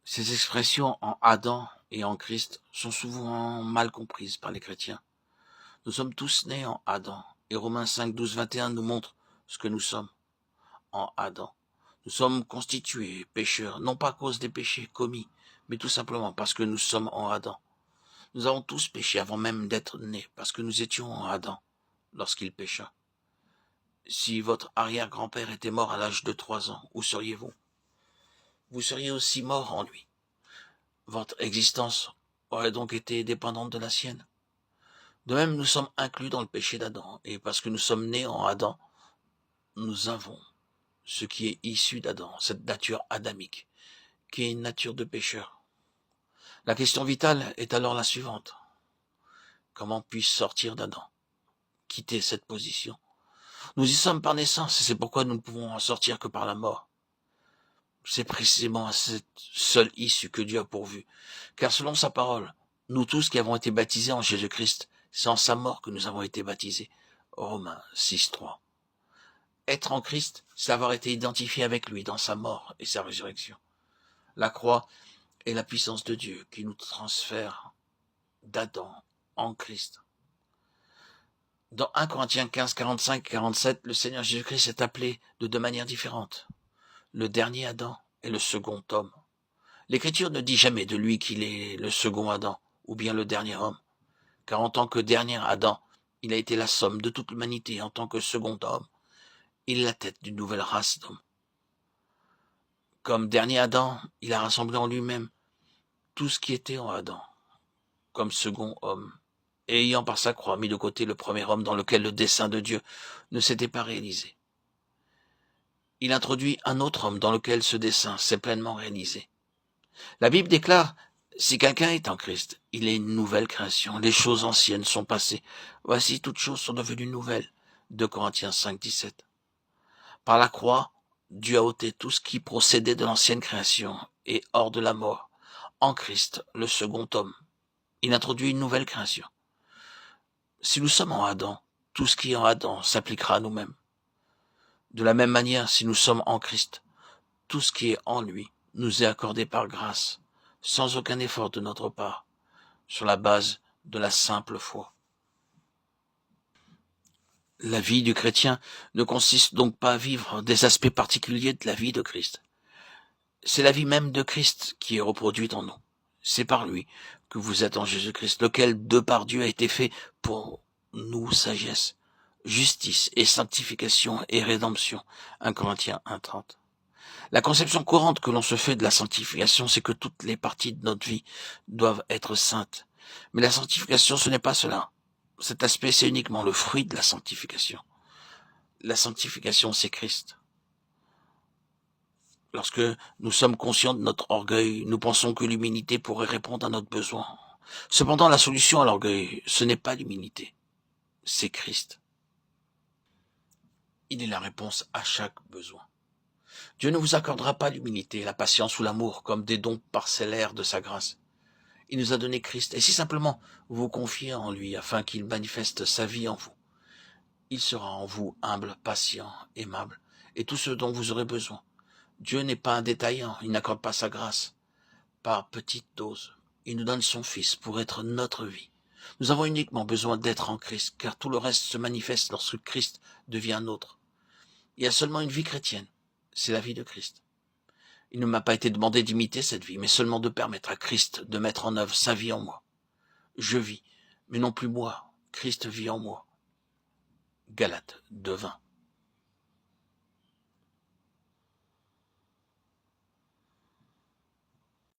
Ces expressions en Adam et en Christ sont souvent mal comprises par les chrétiens. Nous sommes tous nés en Adam, et Romains 5, 12, 21 nous montre ce que nous sommes en Adam. Nous sommes constitués pécheurs, non pas à cause des péchés commis, mais tout simplement parce que nous sommes en Adam. Nous avons tous péché avant même d'être nés, parce que nous étions en Adam lorsqu'il pécha. Si votre arrière-grand-père était mort à l'âge de 3 ans, où seriez-vous? Vous seriez aussi mort en lui. Votre existence aurait donc été dépendante de la sienne. De même, nous sommes inclus dans le péché d'Adam, et parce que nous sommes nés en Adam, nous avons ce qui est issu d'Adam, cette nature adamique, qui est une nature de pécheur. La question vitale est alors la suivante. Comment puis-je sortir d'Adam? Quitter cette position? Nous y sommes par naissance, et c'est pourquoi nous ne pouvons en sortir que par la mort. C'est précisément à cette seule issue que Dieu a pourvu. Car selon sa parole, nous tous qui avons été baptisés en Jésus-Christ, c'est en sa mort que nous avons été baptisés. Romains 6, 3. Être en Christ, c'est avoir été identifié avec lui dans sa mort et sa résurrection. La croix est la puissance de Dieu qui nous transfère d'Adam en Christ. Dans 1 Corinthiens 15, 45 et 47, le Seigneur Jésus-Christ est appelé de deux manières différentes. Le dernier Adam et le second homme. L'Écriture ne dit jamais de lui qu'il est le second Adam ou bien le dernier homme, car en tant que dernier Adam, il a été la somme de toute l'humanité. En tant que second homme, il est la tête d'une nouvelle race d'hommes. Comme dernier Adam, il a rassemblé en lui-même tout ce qui était en Adam, comme second homme, et ayant par sa croix mis de côté le premier homme dans lequel le dessein de Dieu ne s'était pas réalisé. Il introduit un autre homme dans lequel ce dessein s'est pleinement réalisé. La Bible déclare, si quelqu'un est en Christ, il est une nouvelle création. Les choses anciennes sont passées. Voici, toutes choses sont devenues nouvelles. 2 Corinthiens 5, 17. Par la croix, Dieu a ôté tout ce qui procédait de l'ancienne création et hors de la mort. En Christ, le second homme, il introduit une nouvelle création. Si nous sommes en Adam, tout ce qui est en Adam s'appliquera à nous-mêmes. De la même manière, si nous sommes en Christ, tout ce qui est en lui nous est accordé par grâce, sans aucun effort de notre part, sur la base de la simple foi. La vie du chrétien ne consiste donc pas à vivre des aspects particuliers de la vie de Christ. C'est la vie même de Christ qui est reproduite en nous. C'est par lui que vous êtes en Jésus-Christ, lequel, de par Dieu, a été fait pour nous sagesse, justice et sanctification et rédemption. 1 Corinthiens 1,30. La conception courante que l'on se fait de la sanctification, c'est que toutes les parties de notre vie doivent être saintes. Mais la sanctification, ce n'est pas cela. Cet aspect, c'est uniquement le fruit de la sanctification. La sanctification, c'est Christ. Lorsque nous sommes conscients de notre orgueil, nous pensons que l'humilité pourrait répondre à notre besoin. Cependant, la solution à l'orgueil, ce n'est pas l'humilité, c'est Christ. Il est la réponse à chaque besoin. Dieu ne vous accordera pas l'humilité, la patience ou l'amour comme des dons parcellaires de sa grâce. Il nous a donné Christ, et si simplement vous vous confiez en lui afin qu'il manifeste sa vie en vous, il sera en vous humble, patient, aimable, et tout ce dont vous aurez besoin. Dieu n'est pas un détaillant, il n'accorde pas sa grâce par petites doses. Il nous donne son Fils pour être notre vie. Nous avons uniquement besoin d'être en Christ, car tout le reste se manifeste lorsque Christ devient nôtre. Il y a seulement une vie chrétienne, c'est la vie de Christ. Il ne m'a pas été demandé d'imiter cette vie, mais seulement de permettre à Christ de mettre en œuvre sa vie en moi. Je vis, mais non plus moi, Christ vit en moi. Galates 2:20.